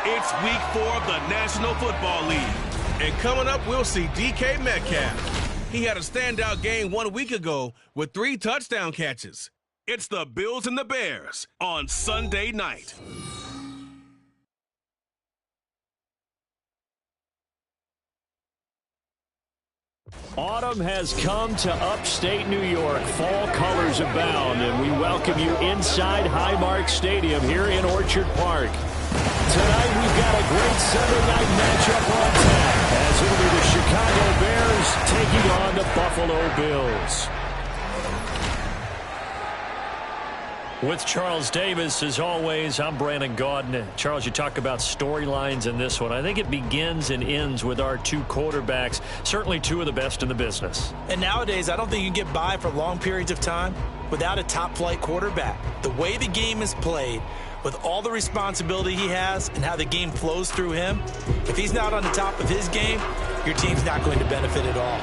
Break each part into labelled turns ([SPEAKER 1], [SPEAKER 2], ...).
[SPEAKER 1] It's week 4 of the National Football League. And coming up, we'll see DK Metcalf. He had a standout game 1 week ago with 3 touchdown catches. It's the Bills and the Bears on Sunday night.
[SPEAKER 2] Autumn has come to upstate New York. Fall colors abound, and we welcome you inside Highmark Stadium here in Orchard Park. Tonight we've got a great Sunday night matchup on tap as it'll be the Chicago Bears taking on the Buffalo Bills. With Charles Davis, as always, I'm Brandon Gaudin. Charles, you talk about storylines in this one. I think it begins and ends with our 2 quarterbacks, certainly 2 of the best in the business.
[SPEAKER 3] And nowadays, I don't think you can get by for long periods of time without a top-flight quarterback. The way the game is played, with all the responsibility he has and how the game flows through him, if he's not on the top of his game, your team's not going to benefit at all.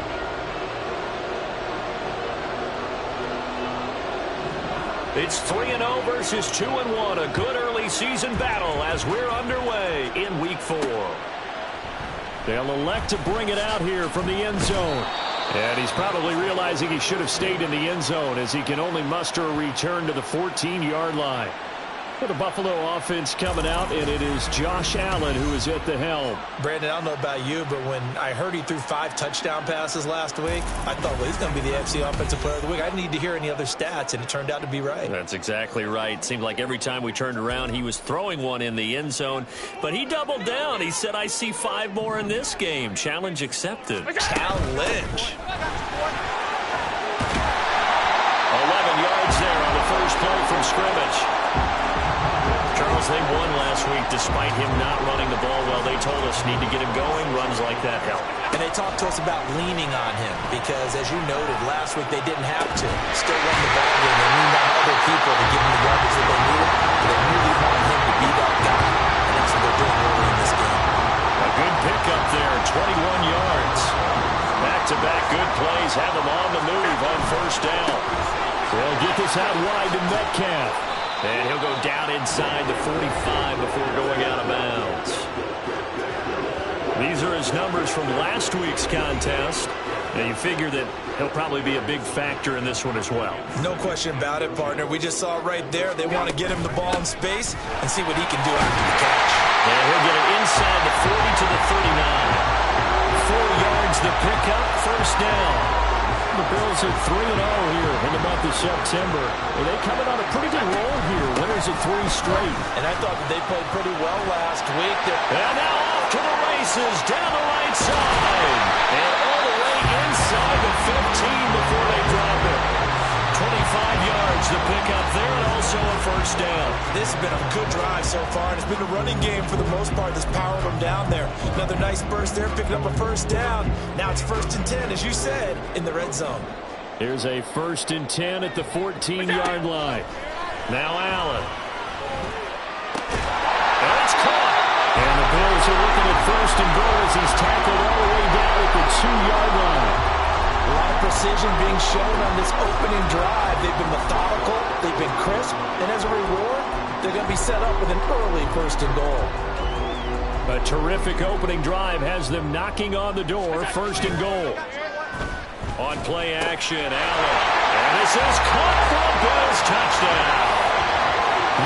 [SPEAKER 2] It's 3-0 versus 2-1, a good early season battle as we're underway in Week 4. They'll elect to bring it out here from the end zone. And he's probably realizing he should have stayed in the end zone as he can only muster a return to the 14-yard line. For the Buffalo offense coming out, and it is Josh Allen who is at the helm.
[SPEAKER 3] Brandon, I don't know about you, but when I heard he threw 5 touchdown passes last week, I thought, well, he's going to be the AFC Offensive Player of the Week. I didn't need to hear any other stats, and it turned out to be right.
[SPEAKER 2] That's exactly right. It seemed like every time we turned around, he was throwing one in the end zone. But he doubled down. He said, I see 5 more in this game. Challenge accepted.
[SPEAKER 3] Challenge.
[SPEAKER 2] 11 yards there on the first play from scrimmage. Charles, they won last week despite him not running the ball well. They told us need to get him going. Runs like that help.
[SPEAKER 3] And they talked to us about leaning on him because, as you noted, last week they didn't have to. Still run the ball game. They leaned on other people to give them the yardage that they needed. But they really want him to be that guy. And that's what they're doing early in this game.
[SPEAKER 2] A good pickup there, 21 yards. Back-to-back good plays have them on the move on first down. They'll get this out wide to Metcalf. And he'll go down inside the 45 before going out of bounds. These are his numbers from last week's contest. Now you figure that he'll probably be a big factor in this one as well.
[SPEAKER 3] No question about it, partner. We just saw it right there. They want to get him the ball in space and see what he can do after the catch.
[SPEAKER 2] And he'll get it inside the 40 to the 39. 4 yards the pickup, first down. The Bills are 3-0 here in the month of September. Well, they coming on a pretty good roll here. Winners of 3 straight.
[SPEAKER 3] And I thought that they played pretty well last week.
[SPEAKER 2] And now off to the races down the right side. And all the way inside the 15 before they drop it. 25 yards the pickup there, and also a first down.
[SPEAKER 3] This has been a good drive so far, and it's been a running game for the most part that's powered them down there. Another nice burst there, picking up a first down. Now it's 1st and 10, as you said, in the red zone.
[SPEAKER 2] Here's a 1st and 10 at the 14-yard line. Now Allen. And it's caught. And the Bills are looking at 1st and goal as he's tackled all the way down at the 2-yard line.
[SPEAKER 3] A lot of precision being shown on this opening drive. They've been methodical, they've been crisp, and as a reward, they're going to be set up with an early 1st and goal.
[SPEAKER 2] A terrific opening drive has them knocking on the door, 1st and goal. On play action, Allen. And this is caught for a Bills touchdown.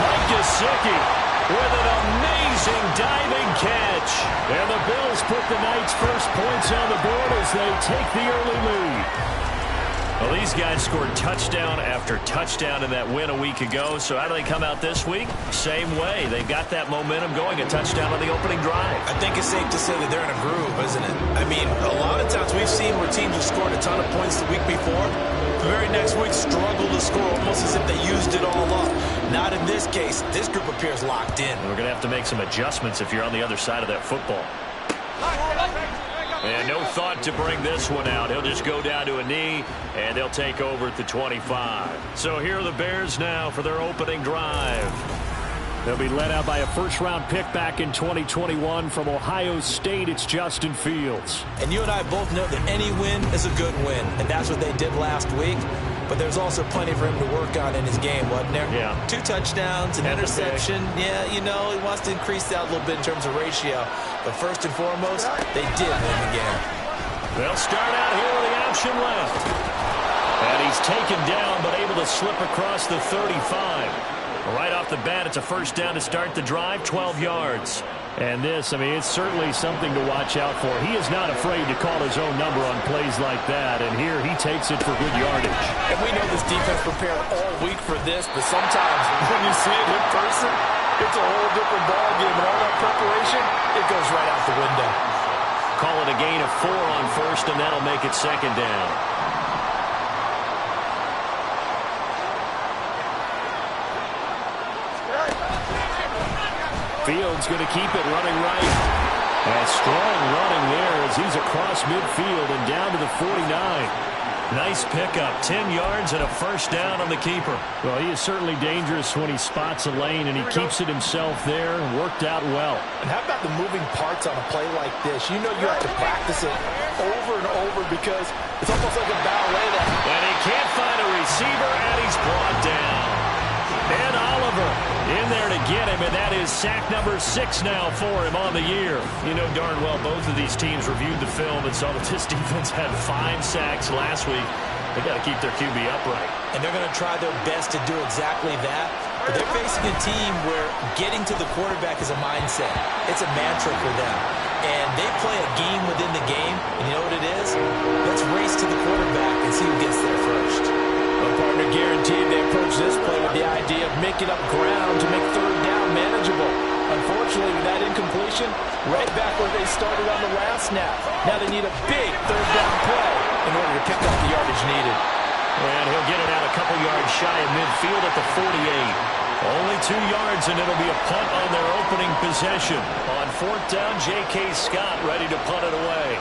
[SPEAKER 2] Mike Gesicki with an amazing diving catch. And the Bills put the night's first points on the board as they take the early lead. Well, these guys scored touchdown after touchdown in that win a week ago. So how do they come out this week? Same way. They've got that momentum going, a touchdown on the opening drive.
[SPEAKER 3] I think it's safe to say that they're in a groove, isn't it? I mean, a lot of times we've seen where teams have scored a ton of points the week before. The very next week struggle to score almost as if they used it all up. Not in this case. This group appears locked in.
[SPEAKER 2] We're going to have to make some adjustments if you're on the other side of that football. And no thought to bring this one out. He'll just go down to a knee, and they'll take over at the 25. So here are the Bears now for their opening drive. They'll be led out by a first-round pick back in 2021 from Ohio State. It's Justin Fields.
[SPEAKER 3] And you and I both know that any win is a good win, and that's what they did last week. But there's also plenty for him to work on in his game, wasn't there?
[SPEAKER 2] Yeah.
[SPEAKER 3] 2 touchdowns, an interception. Yeah, you know, he wants to increase that a little bit in terms of ratio. But first and foremost, they did win the game.
[SPEAKER 2] They'll start out here with the option left. And he's taken down, but able to slip across the 35. Right off the bat, it's a first down to start the drive, 12 yards. And this, I mean, it's certainly something to watch out for. He is not afraid to call his own number on plays like that. And here he takes it for good yardage.
[SPEAKER 3] And we know this defense prepared all week for this, but sometimes when you see it in person, it's a whole different ballgame. And all that preparation, it goes right out the window.
[SPEAKER 2] Call it a gain of 4 on first, and that'll make it second down. Fields going to keep it running right. And strong running there as he's across midfield and down to the 49. Nice pickup, 10 yards and a first down on the keeper. Well, he is certainly dangerous when he spots a lane, and he keeps it himself there. Worked out well.
[SPEAKER 3] And how about the moving parts on a play like this? You know you have to practice it over and over because it's almost like a ballet.
[SPEAKER 2] And he can't find a receiver, and he's brought down. And Oliver in there to get him, and that is sack number 6 now for him on the year. You know darn well both of these teams reviewed the film and saw that this defense had 5 sacks last week. They got to keep their QB upright.
[SPEAKER 3] And they're going to try their best to do exactly that. But they're facing a team where getting to the quarterback is a mindset. It's a mantra for them. And they play a game within the game, and you know what it is? Let's race to the quarterback and see who gets there first. Well, partner, guaranteed they approach this play with the idea of making up ground to make third down manageable. Unfortunately, with that incompletion, right back where they started on the last snap. Now they need a big third down play in order to pick up the yardage needed.
[SPEAKER 2] And he'll get it out a couple yards shy of midfield at the 48. Only 2 yards, and it'll be a punt on their opening possession. On 4th down, J.K. Scott ready to punt it away.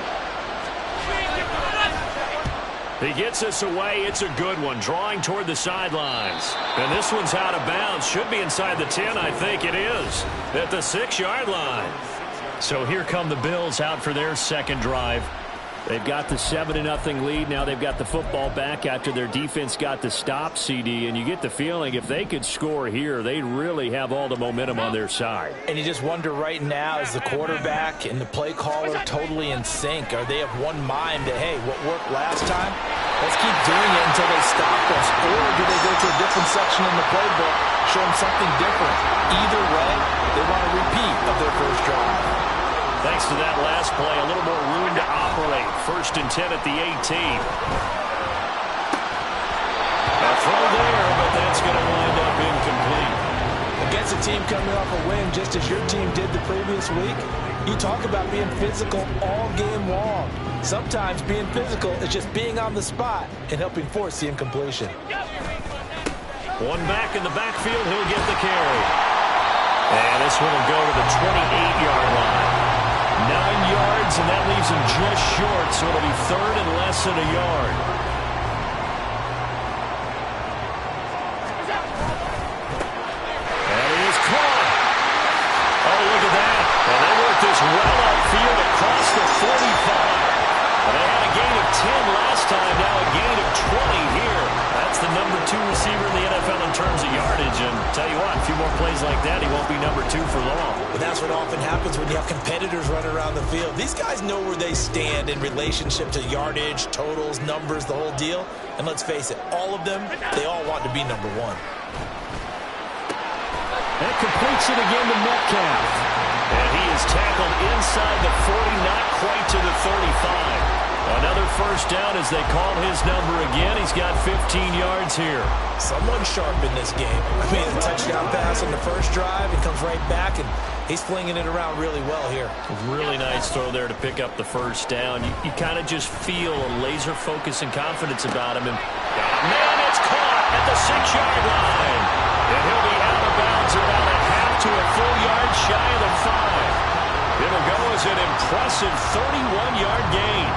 [SPEAKER 2] He gets us away. It's a good one, drawing toward the sidelines. And this one's out of bounds. Should be inside the 10, I think it is, at the 6-yard line. So here come the Bills out for their second drive. They've got the 7-0 lead. Now they've got the football back after their defense got the stop, CD. And you get the feeling if they could score here, they'd really have all the momentum on their side.
[SPEAKER 3] And you just wonder right now, is the quarterback and the play caller totally in sync? Are they of one mind that, hey, what worked last time, let's keep doing it until they stop us? Or do they go to a different section in the playbook, show them something different? Either way, they want a repeat of their first drive.
[SPEAKER 2] Thanks to that last play, a little more room to operate. 1st and 10 at the 18. A throw there, but that's going to wind up incomplete.
[SPEAKER 3] Against a team coming off a win, just as your team did the previous week, you talk about being physical all game long. Sometimes being physical is just being on the spot and helping force the incompletion.
[SPEAKER 2] One back in the backfield, he'll get the carry. And this one will go to the 28-yard line. 9 yards, and that leaves him just short, so it'll be 3rd and less than a yard. And it is caught. Oh, look at that. And they worked this well upfield across the 45. And they had a gain of 10 last time, now a gain of 20 here. That's the number 2 receiver in the NFL in terms of yardage. And tell you what, a few more plays like that, he won't be number 2 for long.
[SPEAKER 3] But that's what often happens when you have competitors running around the field. These guys know where they stand in relationship to yardage, totals, numbers, the whole deal. And let's face it, all of them, they all want to be number 1.
[SPEAKER 2] That completes it again to Metcalf. And he is tackled inside the 40, not quite to the 35. Another first down as they call his number again. He's got 15 yards here.
[SPEAKER 3] Someone sharp in this game. I mean, a touchdown pass on the first drive. He comes right back, and he's flinging it around really well here.
[SPEAKER 2] Really nice throw there to pick up the first down. You kind of just feel a laser focus and confidence about him. And man, it's caught at the 6-yard line. And he'll be out of bounds about a half to a full yard shy of the 5. It'll go as an impressive 31-yard gain.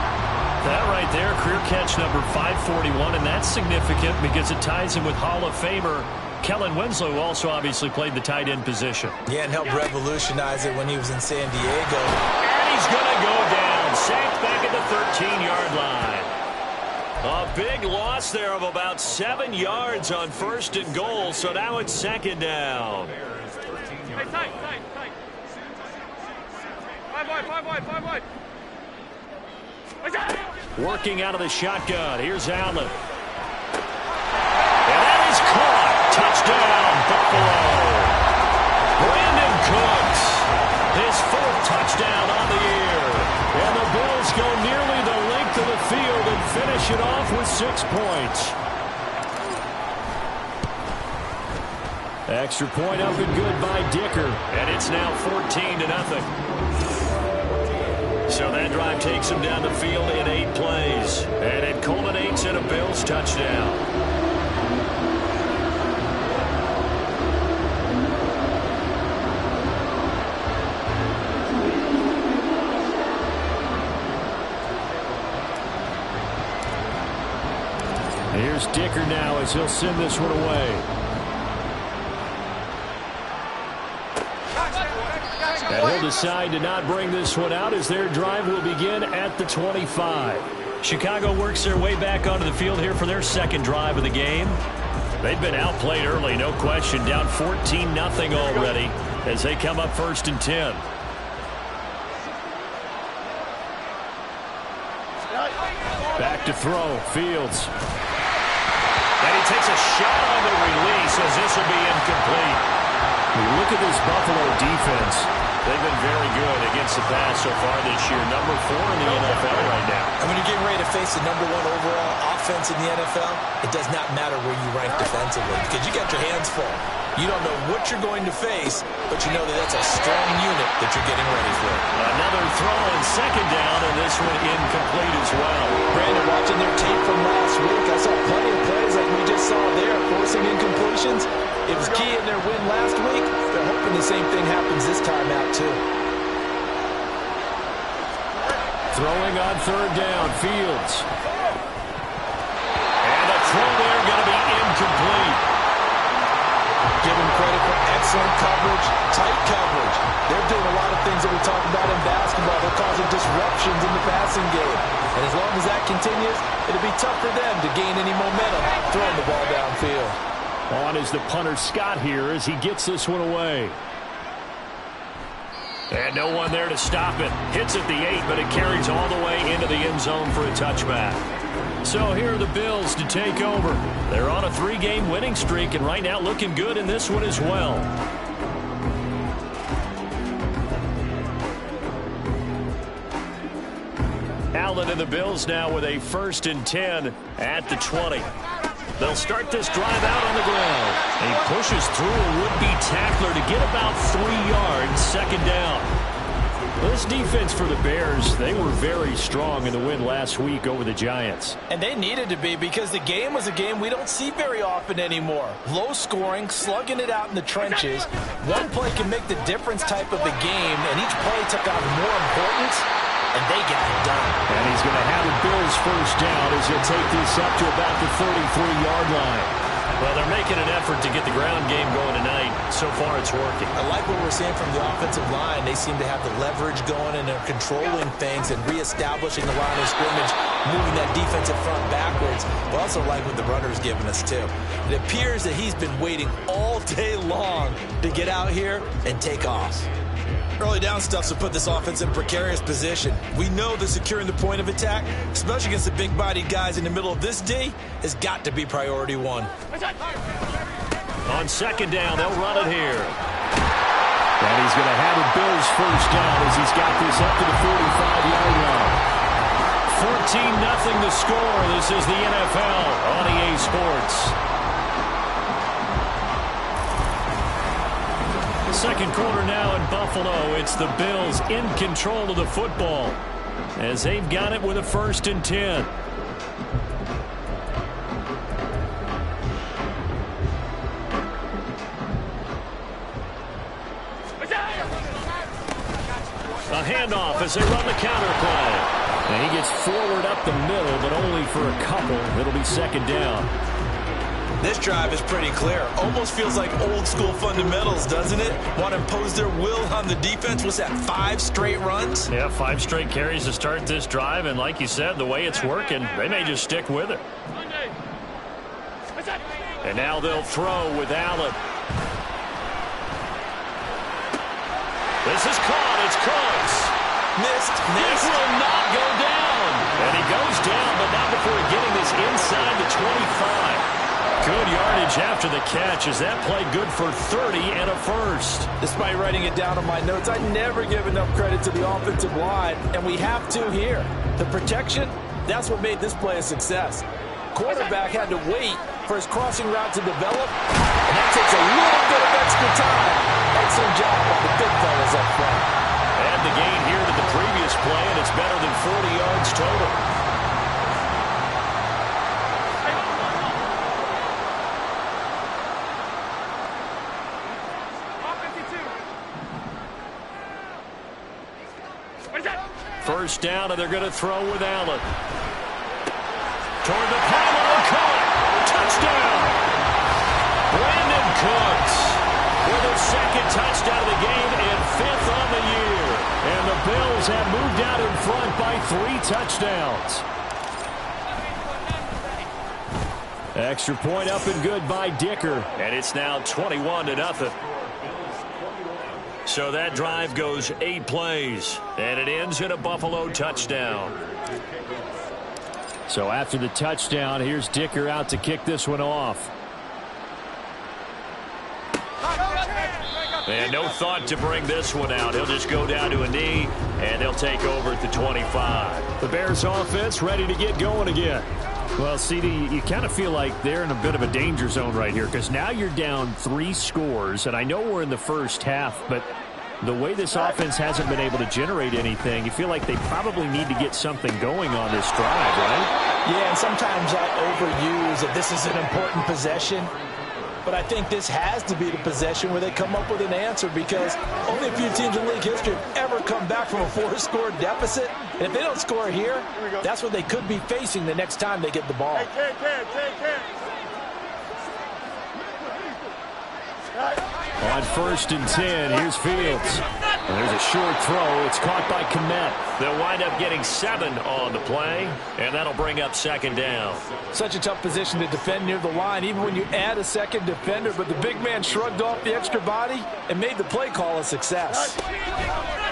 [SPEAKER 2] That right there, career catch number 541, and that's significant because it ties him with Hall of Famer Kellen Winslow, who also obviously played the tight end position.
[SPEAKER 3] Yeah, and helped revolutionize it when he was in San Diego.
[SPEAKER 2] And he's going to go down, sacked back at the 13-yard line. A big loss there of about 7 yards on 1st and goal, so now it's 2nd down.
[SPEAKER 4] Hey, tight. 5 wide.
[SPEAKER 2] Working out of the shotgun. Here's Allen. And that is caught. Touchdown, Buffalo. Brandon Cooks. His 4th touchdown on the year. And the Bills go nearly the length of the field and finish it off with 6 points. Extra point up and good by Dicker. And it's now 14-0. So that drive takes him down the field in 8 plays. And it culminates in a Bills touchdown. Here's Dicker now as he'll send this one away. And he'll decide to not bring this one out as their drive will begin at the 25. Chicago works their way back onto the field here for their 2nd drive of the game. They've been outplayed early, no question. Down 14-0 already as they come up 1st and 10. Back to throw, Fields. And he takes a shot on the release as this will be incomplete. Look at this Buffalo defense. They've been very good against the pass so far this year. Number 4 in the NFL right now.
[SPEAKER 3] And when you're getting ready to face the number 1 overall offense in the NFL, it does not matter where you rank defensively because you got your hands full. You don't know what you're going to face, but you know that that's a strong unit that you're getting ready for.
[SPEAKER 2] Another throw and 2nd down, and this one incomplete as well.
[SPEAKER 3] Brandon, watching their tape from last week, I saw plenty of plays like we just saw there, forcing incompletions. It was key in their win last week. They're hoping the same thing happens this time out, too.
[SPEAKER 2] Throwing on third down, Fields. And the throw there going to be incomplete.
[SPEAKER 3] Give them credit for excellent coverage, tight coverage. They're doing a lot of things that we talk about in basketball. They're causing disruptions in the passing game. And as long as that continues, it'll be tough for them to gain any momentum throwing the ball downfield.
[SPEAKER 2] On is the punter Scott here as he gets this one away. And no one there to stop it. Hits at the 8, but it carries all the way into the end zone for a touchback. So here are the Bills to take over. They're on a 3-game winning streak, and right now looking good in this one as well. Allen and the Bills now with a 1st and 10 at the 20. They'll start this drive out on the ground. He pushes through a would-be tackler to get about 3 yards, 2nd down. This defense for the Bears, they were very strong in the win last week over the Giants.
[SPEAKER 3] And they needed to be because the game was a game we don't see very often anymore. Low scoring, slugging it out in the trenches. One play can make the difference type of a game, and each play took on more importance, and they got it done.
[SPEAKER 2] And he's going to have the Bills 1st down as he'll take this up to about the 33-yard line. Well, they're making an effort to get the ground game going tonight. So far, it's working.
[SPEAKER 3] I like what we're seeing from the offensive line. They seem to have the leverage going, and they're controlling things and reestablishing the line of scrimmage, moving that defensive front backwards. But also like what the runner's giving us, too. It appears that he's been waiting all day long to get out here and take off. Early down stuff to put this offense in a precarious position. We know that securing the point of attack, especially against the big-bodied guys in the middle of this D, has got to be priority 1.
[SPEAKER 2] On 2nd down, they'll run it here. And he's going to have the Bills 1st down as he's got this up to the 45-yard line. 14-0 the score. This is the NFL on EA Sports. Second quarter now in Buffalo. It's the Bills in control of the football as they've got it with a 1st and 10. A handoff as they run the counter play. And he gets forward up the middle, but only for a couple. It'll be 2nd down.
[SPEAKER 3] This drive is pretty clear. Almost feels like old school fundamentals, doesn't it? Want to impose their will on the defense. What's that, 5 straight runs?
[SPEAKER 2] Yeah, 5 straight carries to start this drive. And like you said, the way it's working, they may just stick with it. And now they'll throw with Allen. This is caught. It's close.
[SPEAKER 3] Missed.
[SPEAKER 2] This will not go down. And he goes down, but not before getting this inside the 25. Good yardage after the catch. Is that play good for 30 and a 1st?
[SPEAKER 3] Despite writing it down on my notes, I never give enough credit to the offensive line, and we have to here. The protection, that's what made this play a success. Quarterback had to wait for his crossing route to develop, and that takes a little bit of extra time. Excellent job by the big fellas up front.
[SPEAKER 2] And the gain here to the previous play, and it's better than 40 yards total. First down, and they're going to throw with Allen. Toward the pylon, caught. Touchdown. Brandon Cooks with his 2nd touchdown of the game and 5th on the year. And the Bills have moved out in front by 3 touchdowns. Extra point up and good by Dicker. And it's now 21-0. So that drive goes 8 plays, and it ends in a Buffalo touchdown. So after the touchdown, here's Dicker out to kick this one off. And no thought to bring this one out. He'll just go down to a knee, and they'll take over at the 25. The Bears offense ready to get going again. Well, CD, you kind of feel like they're in a bit of a danger zone right here because now you're down 3 scores, and I know we're in the first half, but the way this offense hasn't been able to generate anything, you feel like they probably need to get something going on this drive, right?
[SPEAKER 3] Yeah, and sometimes I overuse that this is an important possession. But I think this has to be the possession where they come up with an answer, because only a few teams in league history have ever come back from a 4-score deficit. And if they don't score here, that's what they could be facing the next time they get the ball.
[SPEAKER 2] On 1st and 10, here's Fields. And there's a short throw. It's caught by Kmet. They'll wind up getting 7 on the play, and that'll bring up 2nd down.
[SPEAKER 3] Such a tough position to defend near the line, even when you add a second defender, but the big man shrugged off the extra body and made the play call a success.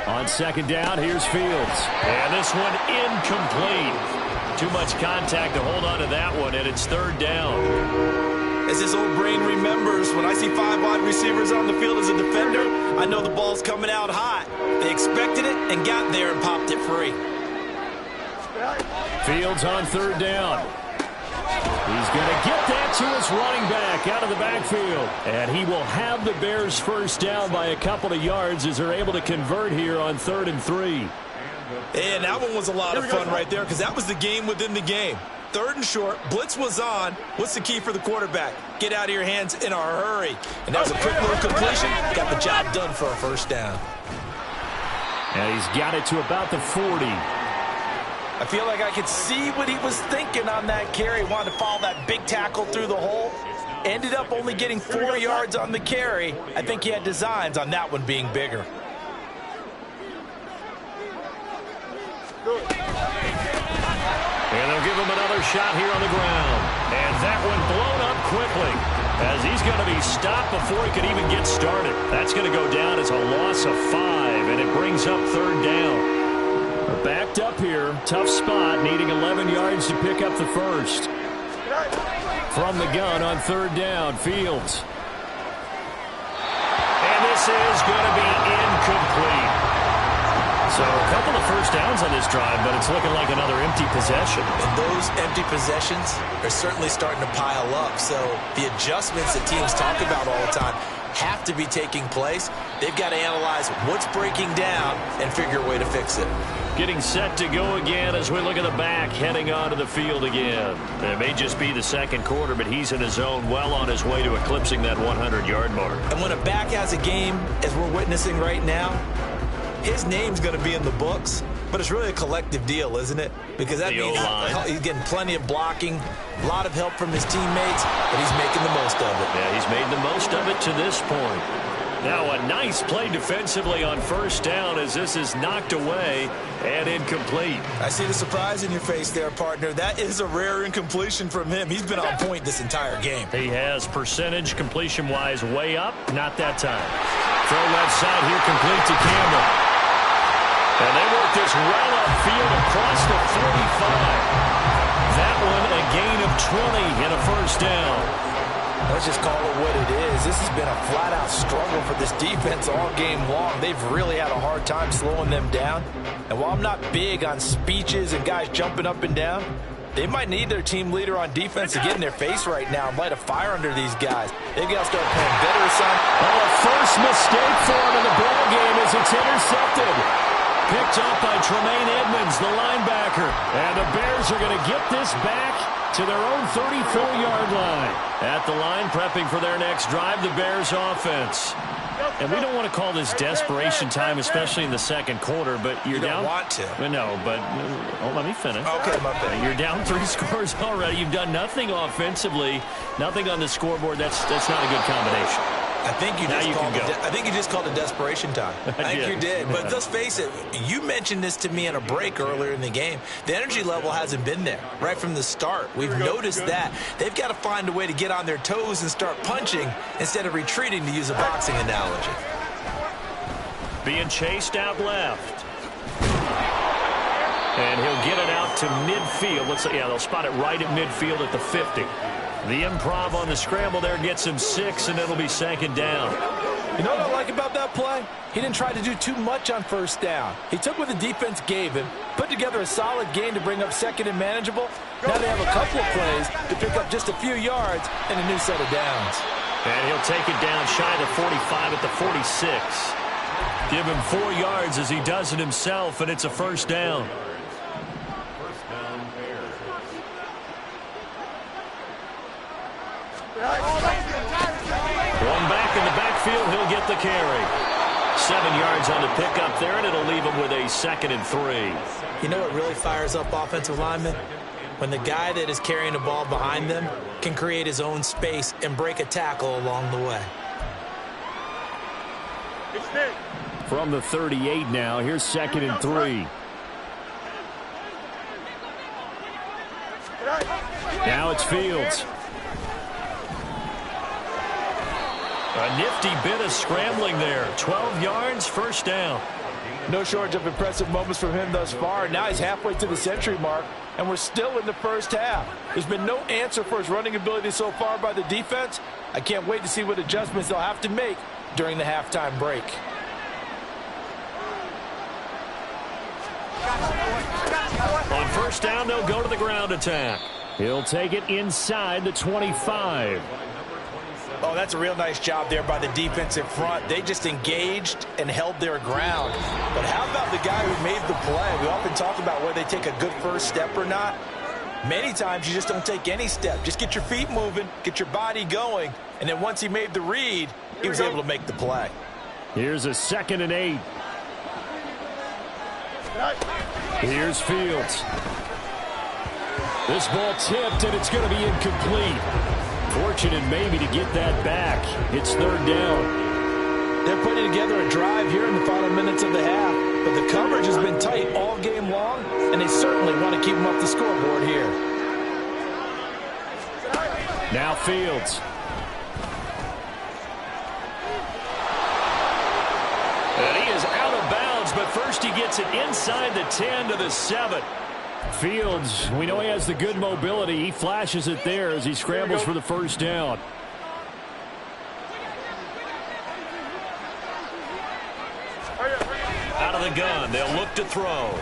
[SPEAKER 2] On 2nd down, here's Fields. And this one incomplete. Too much contact to hold on to that one, and it's 3rd down.
[SPEAKER 3] As this old brain remembers, when I see 5 wide receivers on the field as a defender, I know the ball's coming out hot. They expected it and got there and popped it free.
[SPEAKER 2] Fields on 3rd down. He's going to get that to his running back out of the backfield. And he will have the Bears 1st down by a couple of yards as they're able to convert here on 3rd and 3.
[SPEAKER 3] And that one was a lot of fun right there, because that was the game within the game. 3rd and short, blitz was on. What's the key for the quarterback? Get out of your hands in a hurry. And that was a quick little completion. Got the job done for a 1st down.
[SPEAKER 2] And he's got it to about the 40.
[SPEAKER 3] I feel like I could see what he was thinking on that carry. Wanted to follow that big tackle through the hole. Ended up only getting 4 yards on the carry. I think he had designs on that one being bigger.
[SPEAKER 2] And they'll give him another shot here on the ground. And that one blown up quickly, as he's going to be stopped before he could even get started. That's going to go down as a loss of 5, and it brings up 3rd down. We're backed up here. Tough spot, needing 11 yards to pick up the 1st. From the gun on 3rd down, Fields. And this is going to be incomplete. So a couple of 1st downs on this drive, but it's looking like another empty possession.
[SPEAKER 3] And those empty possessions are certainly starting to pile up. So the adjustments that teams talk about all the time have to be taking place. They've got to analyze what's breaking down and figure a way to fix it.
[SPEAKER 2] Getting set to go again as we look at the back, heading onto the field again. It may just be the 2nd quarter, but he's in his zone, well on his way to eclipsing that 100-yard mark.
[SPEAKER 3] And when a back has a game, as we're witnessing right now, his name's going to be in the books, but it's really a collective deal, isn't it? Because that means he's getting plenty of blocking, a lot of help from his teammates, but he's making the most of it.
[SPEAKER 2] Yeah, he's made the most of it to this point. Now a nice play defensively on 1st down as this is knocked away and incomplete.
[SPEAKER 3] I see the surprise in your face there, partner. That is a rare incompletion from him. He's been on point this entire game.
[SPEAKER 2] He has percentage completion-wise way up. Not that time. Throw left side here, complete to Campbell. And they work this well upfield across the 45. That one a gain of 20 and a 1st down.
[SPEAKER 3] Let's just call it what it is. This has been a flat-out struggle for this defense all game long. They've really had a hard time slowing them down. And while I'm not big on speeches and guys jumping up and down, they might need their team leader on defense to get in their face right now and light a fire under these guys. They've got to start playing better assignments.
[SPEAKER 2] Oh, a first mistake for him in the ball game as it's intercepted. Picked up by Tremaine Edmonds, the linebacker. And the Bears are going to get this back to their own 34-yard line. At the line, prepping for their next drive, the Bears offense. And we don't want to call this desperation time, especially in the 2nd quarter, but you're down.
[SPEAKER 3] You don't want to.
[SPEAKER 2] No, but let me finish.
[SPEAKER 3] Okay, my bad.
[SPEAKER 2] You're down 3 scores already. You've done nothing offensively, nothing on the scoreboard. That's not a good combination.
[SPEAKER 3] I think you just called it desperation time. I think you did. But let's face it, you mentioned this to me in a break earlier in the game. The energy level hasn't been there right from the start. We've noticed that. They've got to find a way to get on their toes and start punching instead of retreating, to use a boxing analogy.
[SPEAKER 2] Being chased out left. And he'll get it out to midfield. They'll spot it right at midfield at the 50. The improv on the scramble there gets him 6, and it'll be 2nd down.
[SPEAKER 3] You know what I like about that play? He didn't try to do too much on 1st down. He took what the defense gave him, put together a solid game to bring up 2nd and manageable. Now they have a couple of plays to pick up just a few yards and a new set of downs.
[SPEAKER 2] And he'll take it down shy of the 45 at the 46. Give him 4 yards as he does it himself, and it's a 1st down. backfield. He'll get the carry. 7 yards on the pickup there, and it'll leave him with a 2nd and 3.
[SPEAKER 3] You know what really fires up offensive linemen? When the guy that is carrying the ball behind them can create his own space and break a tackle along the way.
[SPEAKER 2] From the 38 now, here's 2nd and 3. Now it's Fields. A nifty bit of scrambling there. 12 yards, first down.
[SPEAKER 5] No shortage of impressive moments from him thus far. Now he's halfway to the century mark, and we're still in the first half. There's been no answer for his running ability so far by the defense. I can't wait to see what adjustments they'll have to make during the halftime break.
[SPEAKER 2] On first down, they'll go to the ground attack. He'll take it inside the 25.
[SPEAKER 3] Oh, that's a real nice job there by the defensive front. They just engaged and held their ground. But how about the guy who made the play? We often talk about whether they take a good first step or not. Many times you just don't take any step. Just get your feet moving, get your body going, and then once he made the read, he was able to make the play.
[SPEAKER 2] Here's a 2nd and 8. Here's Fields. This ball tipped, and it's going to be incomplete. Fortunate maybe to get that back. It's 3rd down.
[SPEAKER 5] They're putting together a drive here in the final minutes of the half, but the coverage has been tight all game long, and they certainly want to keep them off the scoreboard here.
[SPEAKER 2] Now Fields. And he is out of bounds, but first he gets it inside the 10 to the 7. Fields, we know he has the good mobility. He flashes it there as he scrambles for the first down. Out of the gun, they'll look to throw.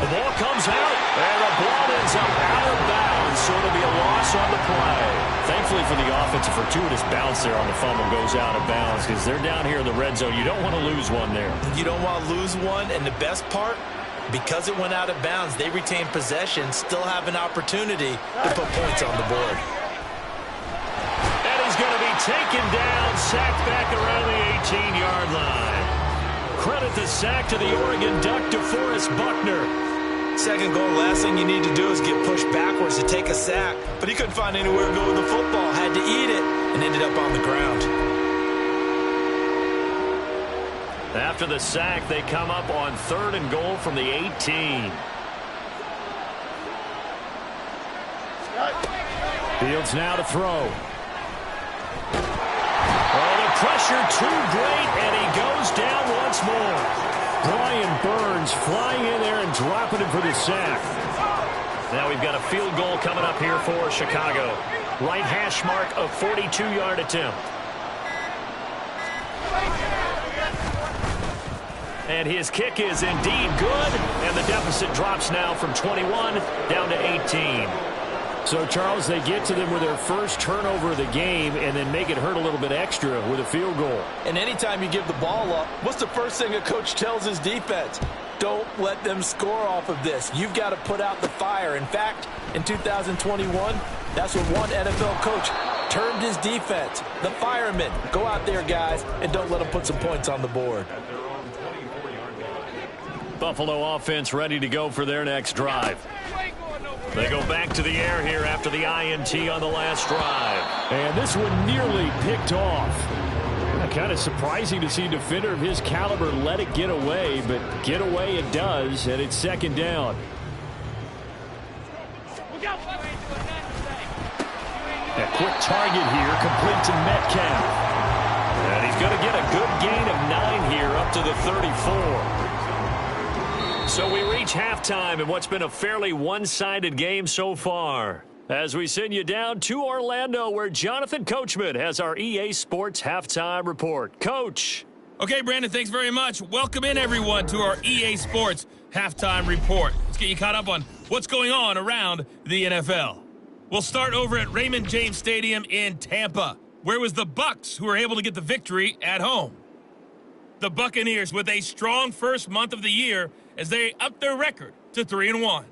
[SPEAKER 2] The ball comes out, and the ball ends up out of bounds, so it'll be a loss on the play. Thankfully for the offense, a fortuitous bounce there on the fumble goes out of bounds because they're down here in the red zone. You don't want to lose one there.
[SPEAKER 3] You don't want to lose one, and the best part, because it went out of bounds, they retain possession, still have an opportunity to put points on the board.
[SPEAKER 2] And he's going to be taken down, sacked back around the 18-yard line. Credit the sack to the Oregon Duck, DeForest Buckner.
[SPEAKER 3] Second goal, last thing you need to do is get pushed backwards to take a sack. But he couldn't find anywhere to go with the football, had to eat it, and ended up on the ground.
[SPEAKER 2] After the sack, they come up on 3rd and goal from the 18. Fields now to throw. Oh, the pressure too great, and he goes down once more. Brian Burns flying in there and dropping him for the sack. Now we've got a field goal coming up here for Chicago. Right hash mark, a 42-yard attempt. And his kick is indeed good, and the deficit drops now from 21 down to 18. So, Charles, they get to them with their first turnover of the game and then make it hurt a little bit extra with a field goal.
[SPEAKER 5] And anytime you give the ball up, what's the first thing a coach tells his defense? Don't let them score off of this. You've got to put out the fire. In fact, in 2021, that's what one NFL coach termed his defense. The firemen. Go out there, guys, and don't let them put some points on the board.
[SPEAKER 2] Buffalo offense ready to go for their next drive. They go back to the air here after the INT on the last drive. And this one nearly picked off. Kind of surprising to see a defender of his caliber let it get away, but get away it does, and it's 2nd down. A quick target here, complete to Metcalf. And he's going to get a good gain of 9 here up to the 34. So we reach halftime in what's been a fairly one-sided game so far. As we send you down to Orlando, where Jonathan Coachman has our EA Sports Halftime Report. Coach.
[SPEAKER 6] Okay, Brandon, thanks very much. Welcome in, everyone, to our EA Sports Halftime Report. Let's get you caught up on what's going on around the NFL. We'll start over at Raymond James Stadium in Tampa, where it was the Bucs who were able to get the victory at home. The Buccaneers with a strong first month of the year as they up their record to 3-1.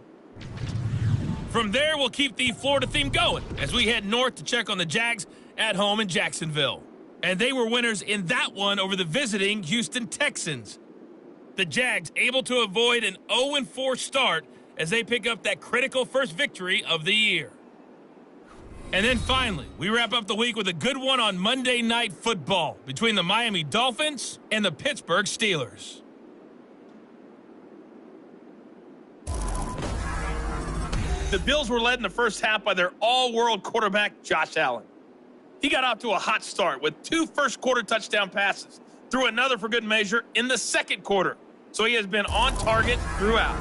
[SPEAKER 6] From there, we'll keep the Florida theme going as we head north to check on the Jags at home in Jacksonville. And they were winners in that one over the visiting Houston Texans. The Jags able to avoid an 0-4 start as they pick up that critical first victory of the year. And then finally, we wrap up the week with a good one on Monday Night Football between the Miami Dolphins and the Pittsburgh Steelers.
[SPEAKER 7] The Bills were led in the first half by their all-world quarterback, Josh Allen. He got out to a hot start with 2 first-quarter touchdown passes, threw another for good measure in the second quarter. So he has been on target throughout.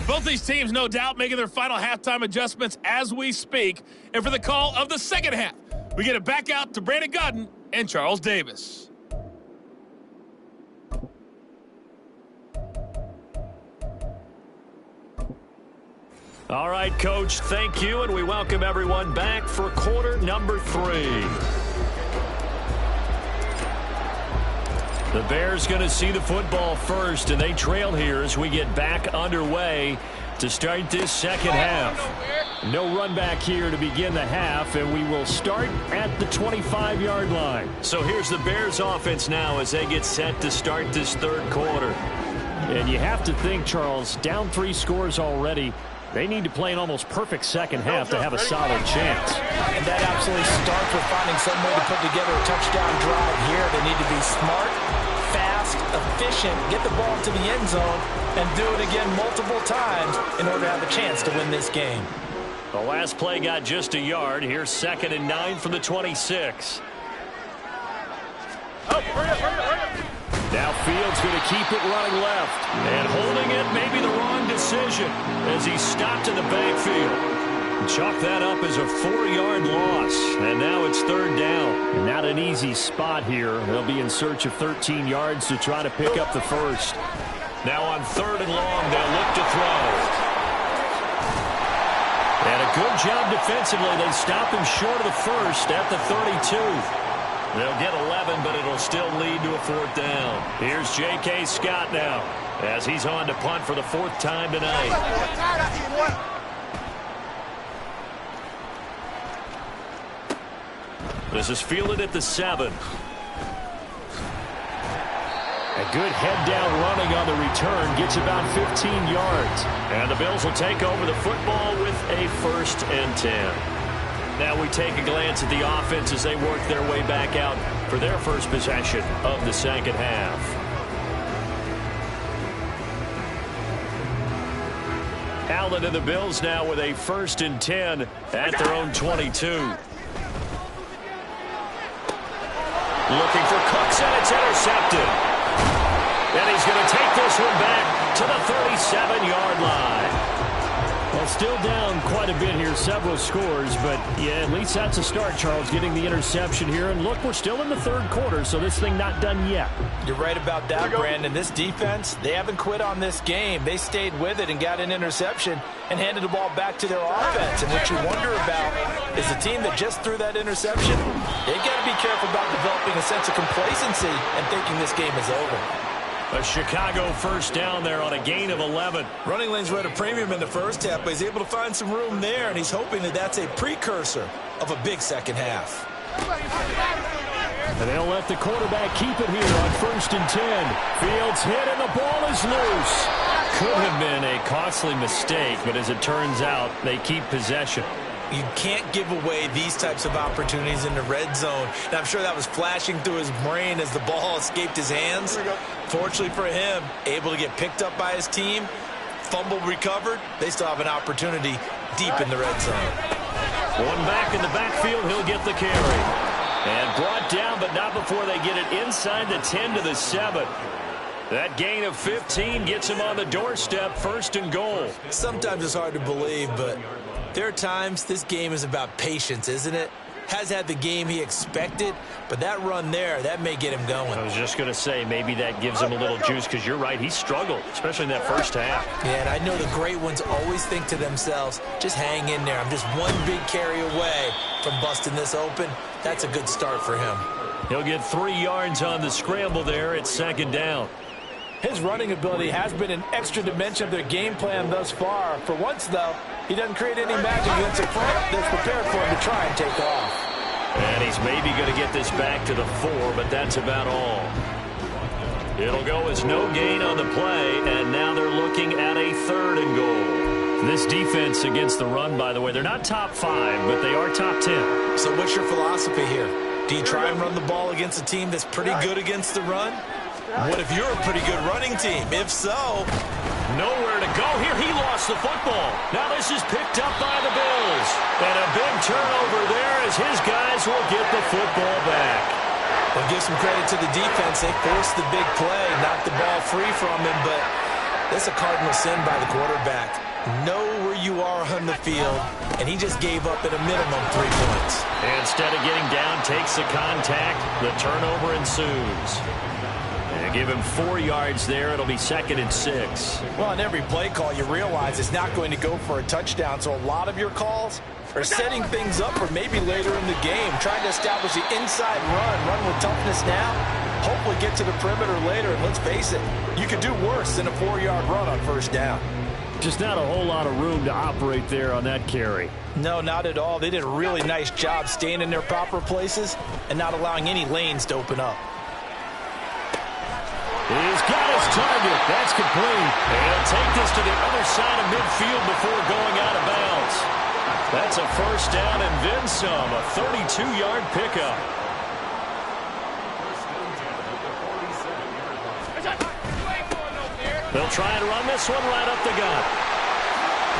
[SPEAKER 6] Both these teams, no doubt, making their final halftime adjustments as we speak. And for the call of the second half, we get it back out to Brandon Godden and Charles Davis.
[SPEAKER 2] All right, Coach, thank you, and we welcome everyone back for quarter number 3. The Bears going to see the football first, and they trail here as we get back underway to start this second half. No run back here to begin the half, and we will start at the 25-yard line. So here's the Bears offense now as they get set to start this third quarter. And you have to think, Charles, down 3 scores already. They need to play an almost perfect second half to have a solid chance.
[SPEAKER 3] And that absolutely starts with finding some way to put together a touchdown drive here. They need to be smart, fast, efficient, get the ball to the end zone, and do it again multiple times in order to have a chance to win this game.
[SPEAKER 2] The last play got just a yard. Here's 2nd and 9 from the 26. Now Fields going to keep it running left. And holding it may be the wrong decision as he stopped in the backfield. Chalk that up as a 4-yard loss. And now it's 3rd down. And not an easy spot here. They'll be in search of 13 yards to try to pick up the first. Now on 3rd and long, they'll look to throw. And a good job defensively. They stop him short of the first at the 32. They'll get 11, but it'll still lead to a 4th down. Here's J.K. Scott now as he's on to punt for the 4th time tonight. This is fielded at the 7. A good head-down running on the return gets about 15 yards. And the Bills will take over the football with a 1st and 10. Now we take a glance at the offense as they work their way back out for their first possession of the second half. Allen and the Bills now with a 1st and 10 at their own 22. Looking for Cooks, and it's intercepted. And he's going to take this one back to the 37-yard line. Well, still down quite a bit here, several scores, but yeah, at least that's a start, Charles, getting the interception here. And look, we're still in the 3rd quarter, so this thing not done yet.
[SPEAKER 3] You're right about that, Brandon. This defense, they haven't quit on this game. They stayed with it and got an interception and handed the ball back to their offense. And what you wonder about is the team that just threw that interception, they've got to be careful about developing a sense of complacency and thinking this game is over.
[SPEAKER 2] A Chicago 1st down there on a gain of 11.
[SPEAKER 3] Running lanes were at a premium in the first half, but he's able to find some room there, and he's hoping that that's a precursor of a big second half.
[SPEAKER 2] And they'll let the quarterback keep it here on 1st and 10. Fields hit, and the ball is loose. Could have been a costly mistake, but as it turns out, they keep possession.
[SPEAKER 3] You can't give away these types of opportunities in the red zone. And I'm sure that was flashing through his brain as the ball escaped his hands. Fortunately for him, able to get picked up by his team, fumble recovered. They still have an opportunity deep in the red zone.
[SPEAKER 2] One back in the backfield, he'll get the carry. And brought down, but not before they get it inside the 10 to the 7. That gain of 15 gets him on the doorstep, 1st and goal.
[SPEAKER 3] Sometimes it's hard to believe, but there are times this game is about patience, isn't it? Has had the game he expected, but that run there, that may get him going.
[SPEAKER 2] I was just going to say, maybe that gives him a little juice, because you're right, he struggled, especially in that first half.
[SPEAKER 3] Yeah, and I know the great ones always think to themselves, just hang in there. I'm just one big carry away from busting this open. That's a good start for him.
[SPEAKER 2] He'll get 3 yards on the scramble there at 2nd down.
[SPEAKER 3] His running ability has been an extra dimension of their game plan thus far. For once, though, he doesn't create any magic against a front that's prepared for him to try and take off.
[SPEAKER 2] And he's maybe going to get this back to the 4, but that's about all. It'll go as no gain on the play, and now they're looking at a 3rd and goal. This defense against the run, by the way, they're not top 5, but they are top 10.
[SPEAKER 3] So what's your philosophy here? Do you try and run the ball against a team that's pretty good against the run? What if you're a pretty good running team? If so...
[SPEAKER 2] Nowhere to go here. He lost the football. Now this is picked up by the Bills. And a big turnover there as his guys will get the football back.
[SPEAKER 3] Well, give some credit to the defense. They forced the big play, knocked the ball free from him, but that's a cardinal sin by the quarterback. Know where you are on the field, and he just gave up at a minimum 3 points.
[SPEAKER 2] And instead of getting down, takes the contact. The turnover ensues. And give him 4 yards there. It'll be 2nd and 6.
[SPEAKER 3] Well, on every play call, you realize it's not going to go for a touchdown, so a lot of your calls are setting things up for maybe later in the game, trying to establish the inside run with toughness now, hopefully get to the perimeter later, and let's face it, you could do worse than a 4-yard run on 1st down.
[SPEAKER 2] Just not a whole lot of room to operate there on that carry.
[SPEAKER 3] No, not at all. They did a really nice job staying in their proper places and not allowing any lanes to open up.
[SPEAKER 2] He's got his target. That's complete. And he'll take this to the other side of midfield before going out of bounds. That's a 1st down and then some, a 32-yard pickup. They'll try and run this one right up the gut.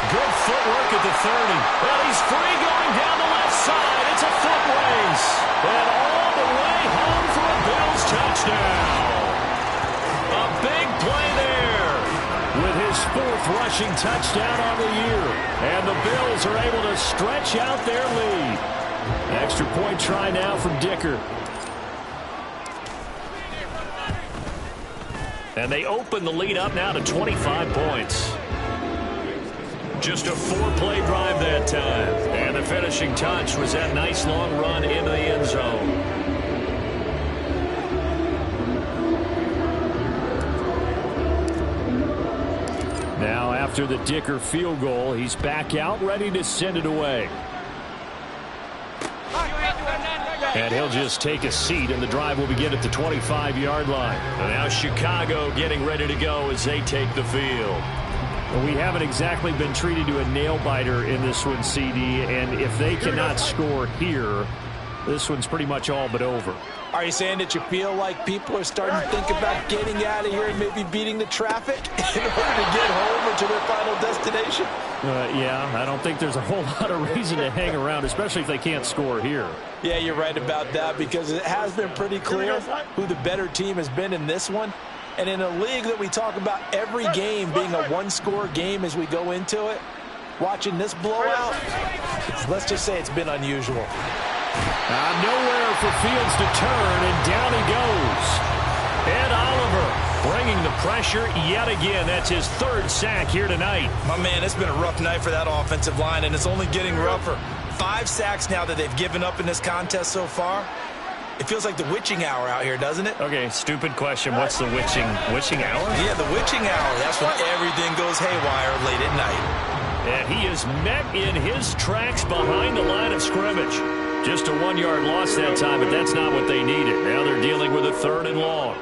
[SPEAKER 2] Good footwork at the 30. Well, he's free going down the left side. It's a foot race. And all the way home for a Bills touchdown. A big play there with his 4th rushing touchdown on the year. And the Bills are able to stretch out their lead. Extra point try now from Dicker. And they open the lead up now to 25 points. Just a 4-play drive that time. And the finishing touch was that nice long run into the end zone. Now after the Dicker field goal, he's back out ready to send it away. And he'll just take a seat, and the drive will begin at the 25-yard line. And now Chicago getting ready to go as they take the field. Well, we haven't exactly been treated to a nail-biter in this one, CD, and if they cannot score here, this one's pretty much all but over.
[SPEAKER 3] Are you saying that you feel like people are starting to think about getting out of here and maybe beating the traffic in order to get home or to their final destination?
[SPEAKER 2] Yeah, I don't think there's a whole lot of reason to hang around, especially if they can't score here.
[SPEAKER 3] Yeah, you're right about that, because it has been pretty clear who the better team has been in this one. And in a league that we talk about every game being a one-score game as we go into it, watching this blowout, let's just say it's been unusual.
[SPEAKER 2] Nowhere for Fields to turn, and down he goes. Ed Oliver bringing the pressure yet again. That's his 3rd sack here tonight.
[SPEAKER 3] My man, it's been a rough night for that offensive line, and it's only getting rougher. 5 sacks now that they've given up in this contest so far. It feels like the witching hour out here, doesn't it?
[SPEAKER 2] Okay, stupid question. What's the witching hour?
[SPEAKER 3] Yeah, the witching hour. That's when everything goes haywire late at night.
[SPEAKER 2] And he is met in his tracks behind the line of scrimmage. Just a 1-yard loss that time, but that's not what they needed. Now they're dealing with a 3rd and long.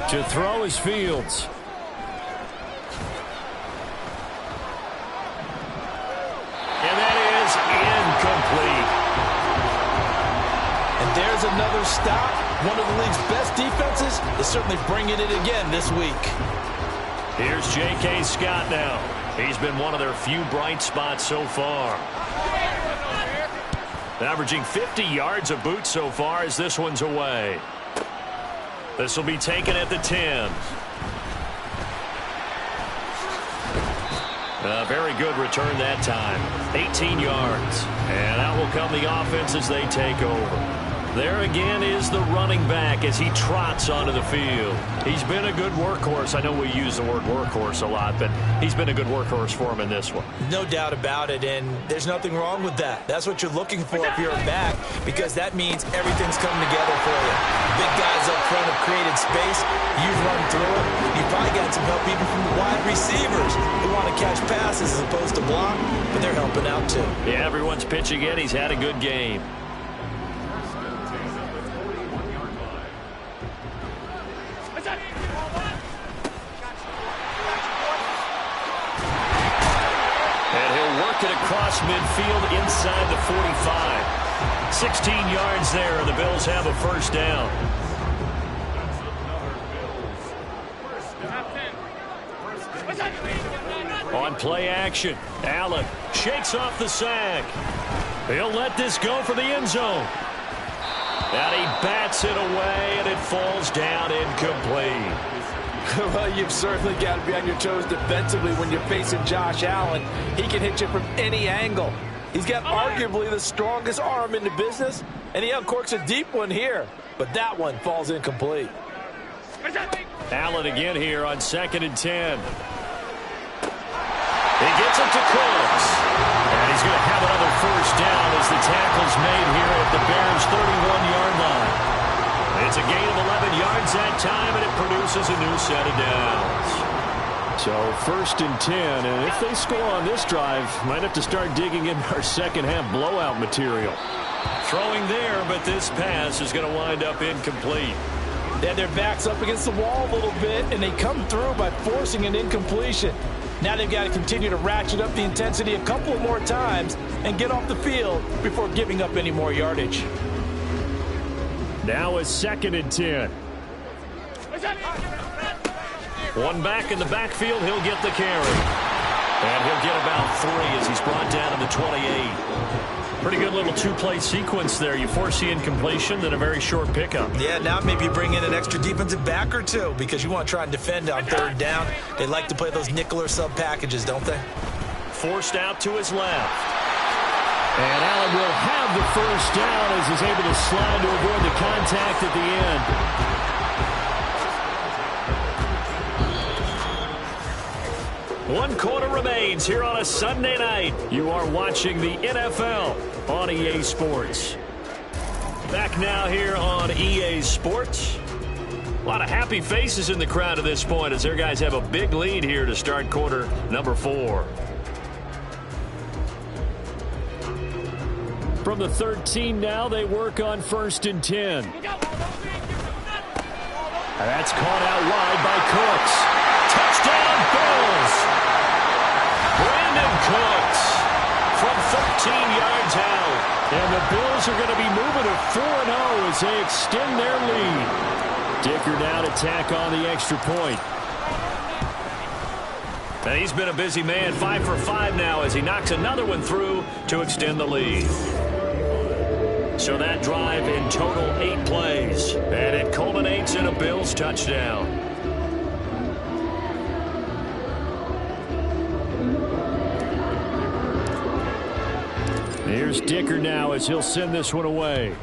[SPEAKER 2] To throw is Fields. And that is incomplete.
[SPEAKER 3] And there's another stop. One of the league's best defenses is certainly bringing it again this week.
[SPEAKER 2] Here's J.K. Scott now. He's been one of their few bright spots so far. Averaging 50 yards a boot so far as this one's away. This will be taken at the 10. A very good return that time. 18 yards. And out will come the offense as they take over. There again is the running back as he trots onto the field. He's been a good workhorse. I know we use the word workhorse a lot, but he's been a good workhorse for him in this one.
[SPEAKER 3] No doubt about it, and there's nothing wrong with that. That's what you're looking for if you're a back, because that means everything's coming together for you. Big guys up front have created space. You've run through it. You've probably got some help even from the wide receivers who want to catch passes as opposed to block, but they're helping out too.
[SPEAKER 2] Yeah, everyone's pitching in. He's had a good game. It across midfield inside the 45. 16 yards there, and the Bills have a first down. On play action, Allen shakes off the sack. He'll let this go for the end zone. And he bats it away, and it falls down incomplete.
[SPEAKER 5] Well, you've certainly got to be on your toes defensively when you're facing Josh Allen. He can hit you from any angle. He's got arguably the strongest arm in the business, and he uncorks a deep one here. But that one falls incomplete.
[SPEAKER 2] Allen again here on 2nd and 10. He gets it to Cooks. And he's going to have another first down as the tackle's made here at the Bears' 31-yard line. It's a gain of 11 yards that time, and it produces a new set of downs. So 1st and 10, and if they score on this drive, might have to start digging in our second-half blowout material. Throwing there, but this pass is going to wind up incomplete.
[SPEAKER 5] Yeah, their back's up against the wall a little bit, and they come through by forcing an incompletion. Now they've got to continue to ratchet up the intensity a couple more times and get off the field before giving up any more yardage.
[SPEAKER 2] Now is 2nd and 10. One back in the backfield. He'll get the carry. And he'll get about 3 as he's brought down to the 28. Pretty good little two-play sequence there. You force the incompletion, then a very short pickup.
[SPEAKER 3] Yeah, now maybe bring in an extra defensive back or two because you want to try and defend on 3rd down. They like to play those nickel or sub packages, don't they?
[SPEAKER 2] Forced out to his left. And Allen will have the first down as he's able to slide to avoid the contact at the end. 1 quarter remains here on a Sunday night. You are watching the NFL on EA Sports. Back now here on EA Sports. A lot of happy faces in the crowd at this point as their guys have a big lead here to start quarter number 4. From the 13 now, they work on 1st and 10. And that's caught out wide by Cooks. Touchdown, Bills! Brandon Cooks from 13 yards out. And the Bills are going to be moving to 4-0 as they extend their lead. Dicker now to tack on the extra point. And he's been a busy man, 5 for 5 now as he knocks another one through to extend the lead. So that drive in total 8 plays, and it culminates in a Bills touchdown. Here's Dicker now as he'll send this one away.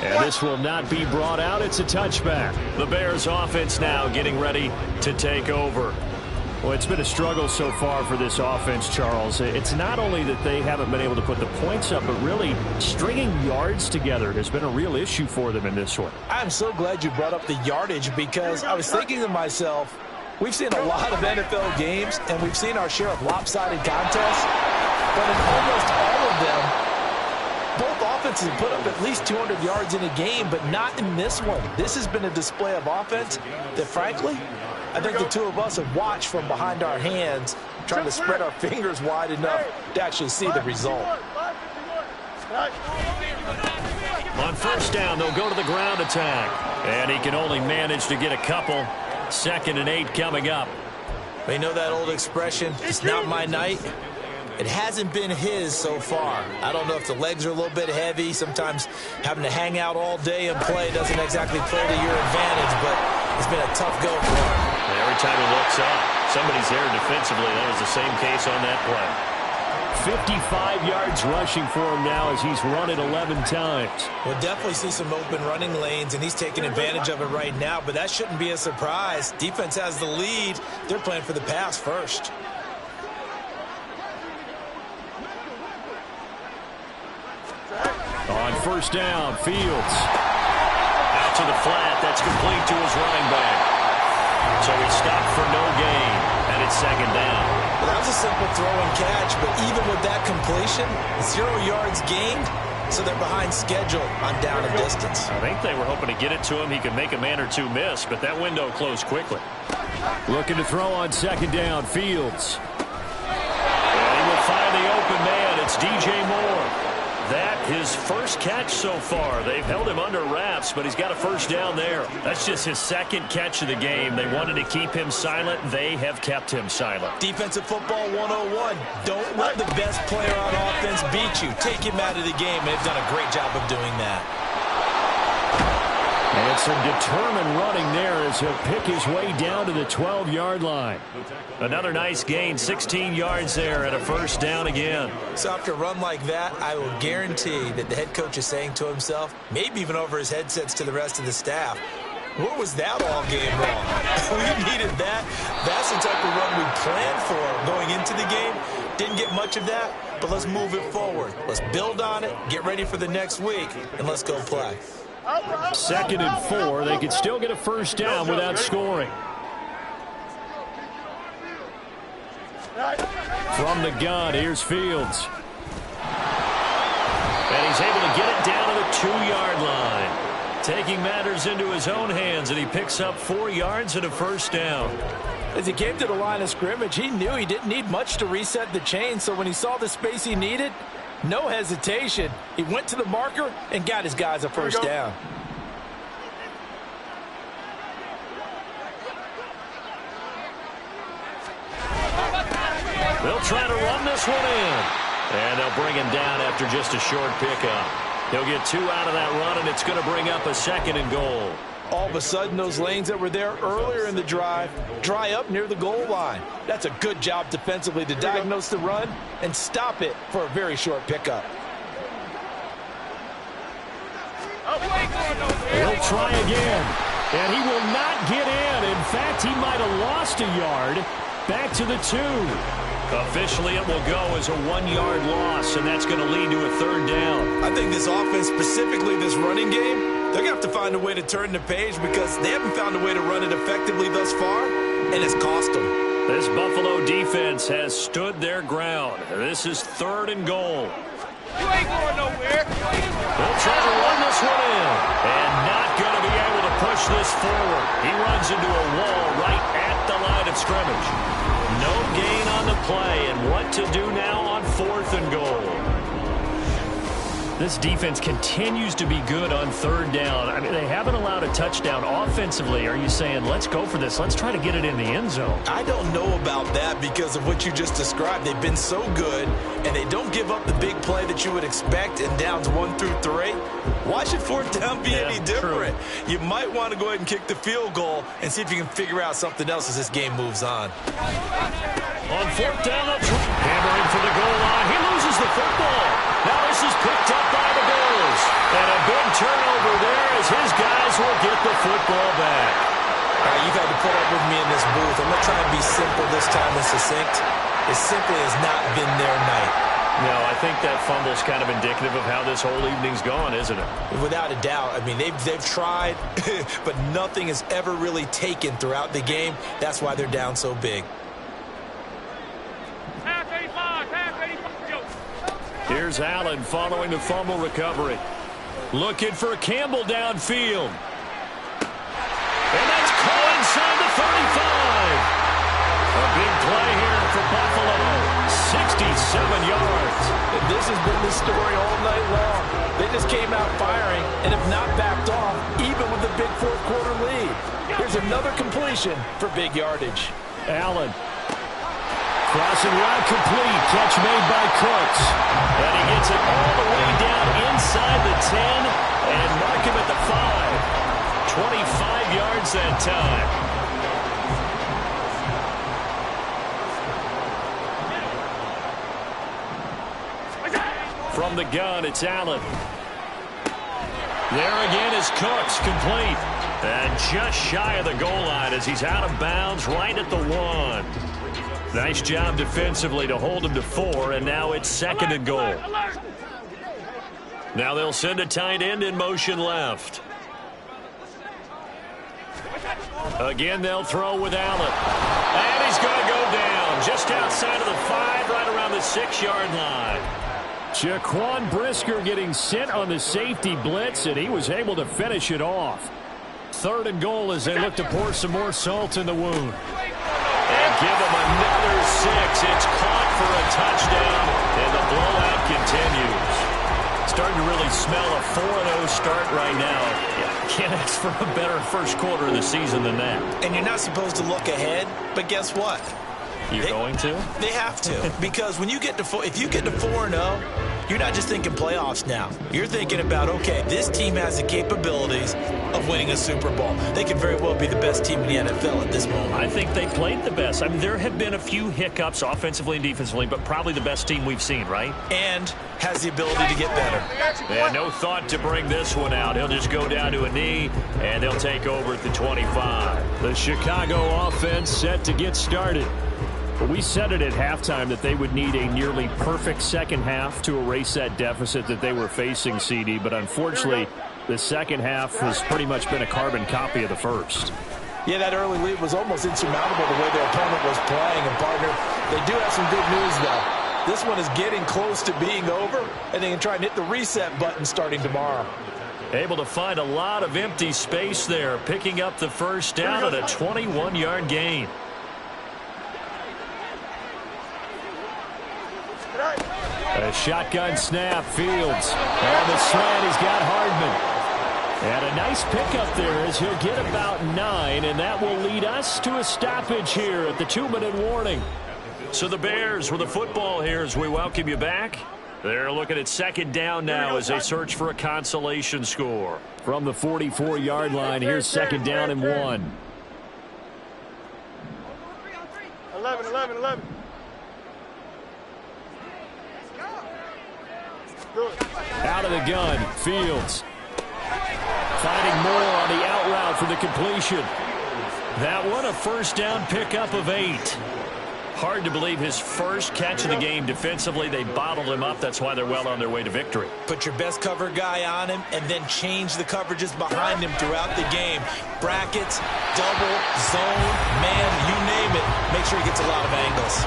[SPEAKER 2] And this will not be brought out. It's a touchback. The Bears offense now getting ready to take over. Well, it's been a struggle so far for this offense, Charles. It's not only that they haven't been able to put the points up, but really stringing yards together has been a real issue for them in this one.
[SPEAKER 5] I'm so glad you brought up the yardage because I was thinking to myself, we've seen a lot of NFL games, and we've seen our share of lopsided contests, but in almost all of them, both offenses have put up at least 200 yards in a game, but not in this one. This has been a display of offense that, frankly, I think the two of us have watched from behind our hands, trying to spread our fingers wide enough to actually see the result.
[SPEAKER 2] On 1st down, they'll go to the ground attack. And he can only manage to get a couple. 2nd and 8 coming up.
[SPEAKER 3] You know that old expression, it's not my night? It hasn't been his so far. I don't know if the legs are a little bit heavy. Sometimes having to hang out all day and play doesn't exactly play to your advantage, but it's been a tough go for him.
[SPEAKER 2] And every time he looks up, somebody's there defensively. That was the same case on that play. 55 yards rushing for him now as he's run it 11 times.
[SPEAKER 3] We'll definitely see some open running lanes, and he's taking advantage of it right now, but that shouldn't be a surprise. Defense has the lead. They're playing for the pass first.
[SPEAKER 2] On first down, Fields. Out to the flat. That's complete to his running back. So he stopped for no gain, and it's second down.
[SPEAKER 3] Well, that was a simple throw and catch, but even with that completion, 0 yards gained, so they're behind schedule on down and distance.
[SPEAKER 2] I think they were hoping to get it to him. He could make a man or two miss, but that window closed quickly. Looking to throw on second down, Fields. And he will find the open man. It's DJ Moore. That his first catch so far. They've held him under wraps, but he's got a first down there. That's just his second catch of the game. They wanted to keep him silent. They have kept him silent.
[SPEAKER 3] Defensive football 101. Don't let the best player on offense beat you. Take him out of the game. They've done a great job of doing that.
[SPEAKER 2] And some determined running there as he'll pick his way down to the 12-yard line. Another nice gain, 16 yards there, and a first down again.
[SPEAKER 3] So after a run like that, I will guarantee that the head coach is saying to himself, maybe even over his headsets to the rest of the staff, what was that all game long? We needed that. That's the type of run we planned for going into the game. Didn't get much of that, but let's move it forward. Let's build on it, get ready for the next week, and let's go play.
[SPEAKER 2] 2nd and 4. They could still get a first down without scoring. From the gun, here's Fields. And he's able to get it down to the 2-yard line. Taking matters into his own hands, and he picks up 4 yards and a first down.
[SPEAKER 3] As he came to the line of scrimmage, he knew he didn't need much to reset the chain, so when he saw the space he needed, no hesitation. He went to the marker and got his guys a first down.
[SPEAKER 2] They'll try to run this one in. And they'll bring him down after just a short pickup. He'll get 2 out of that run, and it's going to bring up a 2nd and goal.
[SPEAKER 3] All of a sudden, those lanes that were there earlier in the drive dry up near the goal line. That's a good job defensively to diagnose the run and stop it for a very short pickup.
[SPEAKER 2] He'll try again, and he will not get in. In fact, he might have lost a yard. Back to the 2. Officially, it will go as a 1-yard loss, and that's going to lead to a 3rd down.
[SPEAKER 3] I think this offense, specifically this running game, they're going to have to find a way to turn the page because they haven't found a way to run it effectively thus far, and it's cost them.
[SPEAKER 2] This Buffalo defense has stood their ground. This is 3rd and goal.
[SPEAKER 4] You ain't going nowhere.
[SPEAKER 2] They'll try to run this one in, and not going to be able to push this forward. He runs into a wall right at the line of scrimmage. No gain on the play, and what to do now on 4th and goal. This defense continues to be good on 3rd down. I mean, they haven't allowed a touchdown offensively. Are you saying, let's go for this? Let's try to get it in the end zone.
[SPEAKER 3] I don't know about that because of what you just described. They've been so good, and they don't give up the big play that you would expect in downs 1 through 3. Why should 4th down be any different? True. You might want to go ahead and kick the field goal and see if you can figure out something else as this game moves on.
[SPEAKER 2] On 4th down, hammering for the goal line. He loses the football. Now this is picked up by the Bills. And a big turnover there as his guys will get the football back.
[SPEAKER 3] All right, you've had to put up with me in this booth. I'm going to try and be simple this time and succinct. It simply has not been their night.
[SPEAKER 2] No, I think that fumble's kind of indicative of how this whole evening's gone, isn't it?
[SPEAKER 3] Without a doubt. I mean, they've tried, but nothing has ever really taken throughout the game. That's why they're down so big.
[SPEAKER 2] Here's Allen following the fumble recovery. Looking for Campbell downfield. And that's caught inside the 35. A big play here for Buffalo. 67 yards.
[SPEAKER 3] And this has been the story all night long. They just came out firing and have not backed off, even with the big 4th quarter lead. Here's another completion for big yardage.
[SPEAKER 2] Allen. Crossing route complete. Catch made by Cooks. And he gets it all the way down inside the 10 and mark him at the 5. 25 yards that time. From the gun, it's Allen. There again is Cooks, complete. And just shy of the goal line as he's out of bounds right at the 1. Nice job defensively to hold him to 4, and now it's 2nd and goal. Now they'll send a tight end in motion left. Again, they'll throw with Allen. And he's going to go down just outside of the 5, right around the 6-yard line. Jaquan Brisker getting sent on the safety blitz, and he was able to finish it off. 3rd and goal as they look to pour some more salt in the wound. And give them another 6. It's caught for a touchdown, and the blowout continues. Starting to really smell a 4-0 start right now. Can't ask for a better first quarter of the season than that.
[SPEAKER 3] And you're not supposed to look ahead, but guess what?
[SPEAKER 2] You're going to?
[SPEAKER 3] They have to, because when you get to if you get to 4-0, you're not just thinking playoffs now. You're thinking about, okay, this team has the capabilities of winning a Super Bowl. They could very well be the best team in the NFL at this moment.
[SPEAKER 2] I think they played the best. I mean, there have been a few hiccups offensively and defensively, but probably the best team we've seen, right?
[SPEAKER 3] And has the ability to get better.
[SPEAKER 2] Yeah, no thought to bring this one out. He'll just go down to a knee, and they'll take over at the 25. The Chicago offense set to get started. But we said it at halftime that they would need a nearly perfect second half to erase that deficit that they were facing, CD. But unfortunately, the second half has pretty much been a carbon copy of the first.
[SPEAKER 5] Yeah, that early lead was almost insurmountable the way their opponent was playing. And, partner, they do have some good news, though. This one is getting close to being over, and they can try and hit the reset button starting tomorrow.
[SPEAKER 2] Able to find a lot of empty space there, picking up the first down at a 21-yard gain. A shotgun snap, Fields. On the slant, he's got Hardman. And a nice pickup there as he'll get about 9, and that will lead us to a stoppage here at the 2-minute warning. So the Bears with the football here as we welcome you back. They're looking at 2nd down now as they search for a consolation score. From the 44-yard line, here's 2nd down and 1.
[SPEAKER 4] 11.
[SPEAKER 2] Out of the gun, Fields. Finding Moore on the out route for the completion. That one a first down pickup of 8. Hard to believe his first catch of the game defensively. They bottled him up. That's why they're well on their way to victory.
[SPEAKER 3] Put your best cover guy on him and then change the coverages behind him throughout the game. Brackets, double, zone, man, you name it. Make sure he gets a lot of angles.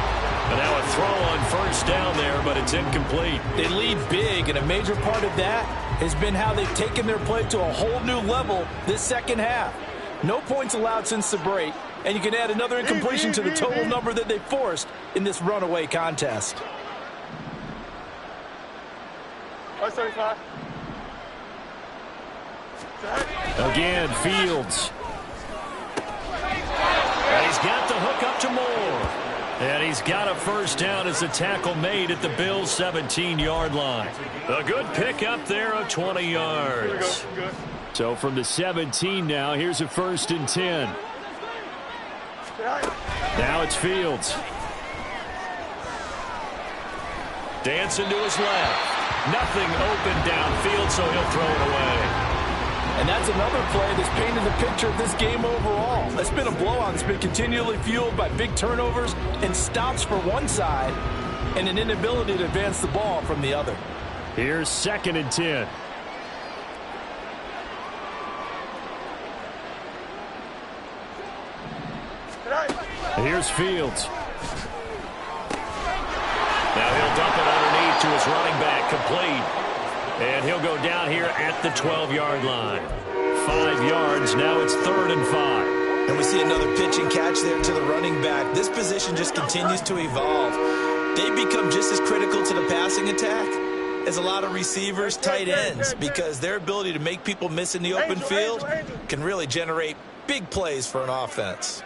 [SPEAKER 2] And now a throw on first down there, but it's incomplete.
[SPEAKER 5] They lead big, and a major part of that has been how they've taken their play to a whole new level this second half. No points allowed since the break, and you can add another incompletion to the total number that they forced in this runaway contest.
[SPEAKER 2] Again, Fields. And he's got the hook up to Moore. And he's got a first down as the tackle made at the Bills' 17-yard line. A good pickup there of 20 yards. So from the 17 now, here's a 1st and 10. Now it's Fields. Dancing to his left. Nothing open downfield, so he'll throw it away.
[SPEAKER 5] And that's another play that's painted the picture of this game overall. It's been a blowout that's been continually fueled by big turnovers and stops for one side and an inability to advance the ball from the other.
[SPEAKER 2] Here's 2nd and 10. Here's Fields. Now he'll dump it underneath to his running back, complete. And he'll go down here at the 12-yard line. 5 yards, now it's 3rd and 5.
[SPEAKER 3] And we see another pitch and catch there to the running back. This position just continues to evolve. They become just as critical to the passing attack as a lot of receivers, tight ends, because their ability to make people miss in the open field can really generate big plays for an offense.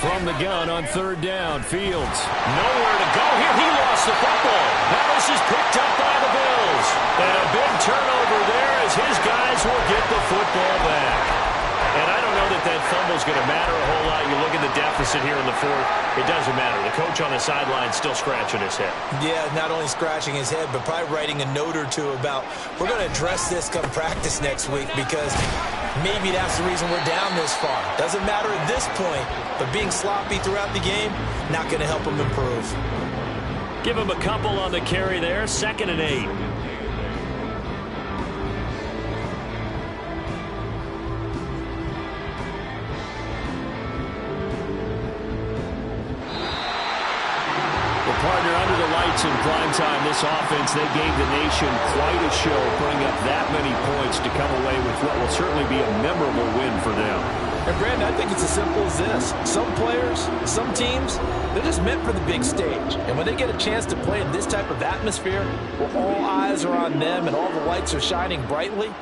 [SPEAKER 2] From the gun on 3rd down, Fields. Nowhere to go here. He lost the football. Now this is picked up by the Bills. And a big turnover there as his guys will get the football back. And I don't know that fumble's going to matter a whole lot. You look at the deficit here in the fourth, it doesn't matter. The coach on the sideline still scratching his head.
[SPEAKER 3] Yeah, not only scratching his head, but probably writing a note or two about, we're going to address this come practice next week, because maybe that's the reason we're down this far. Doesn't matter at this point, but being sloppy throughout the game, not going to help him improve.
[SPEAKER 2] Give him a couple on the carry there, 2nd and 8. Partner, under the lights in prime time, this offense, they gave the nation quite a show, putting up that many points to come away with what will certainly be a memorable win for them.
[SPEAKER 5] And Brandon, I think it's as simple as this. Some players, some teams, they're just meant for the big stage. And when they get a chance to play in this type of atmosphere, where all eyes are on them and all the lights are shining brightly,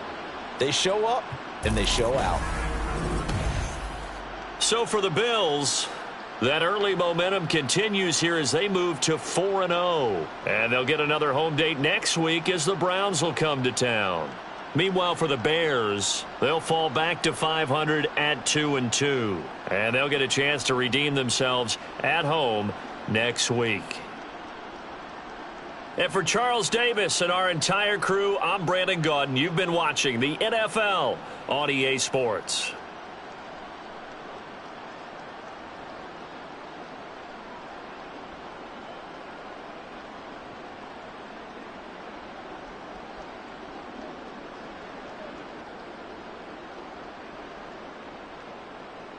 [SPEAKER 5] they show up and they show out.
[SPEAKER 2] So for the Bills, that early momentum continues here as they move to 4-0. And they'll get another home date next week as the Browns will come to town. Meanwhile, for the Bears, they'll fall back to 500 at 2-2. And they'll get a chance to redeem themselves at home next week. And for Charles Davis and our entire crew, I'm Brandon Gaudin. You've been watching the NFL on EA Sports.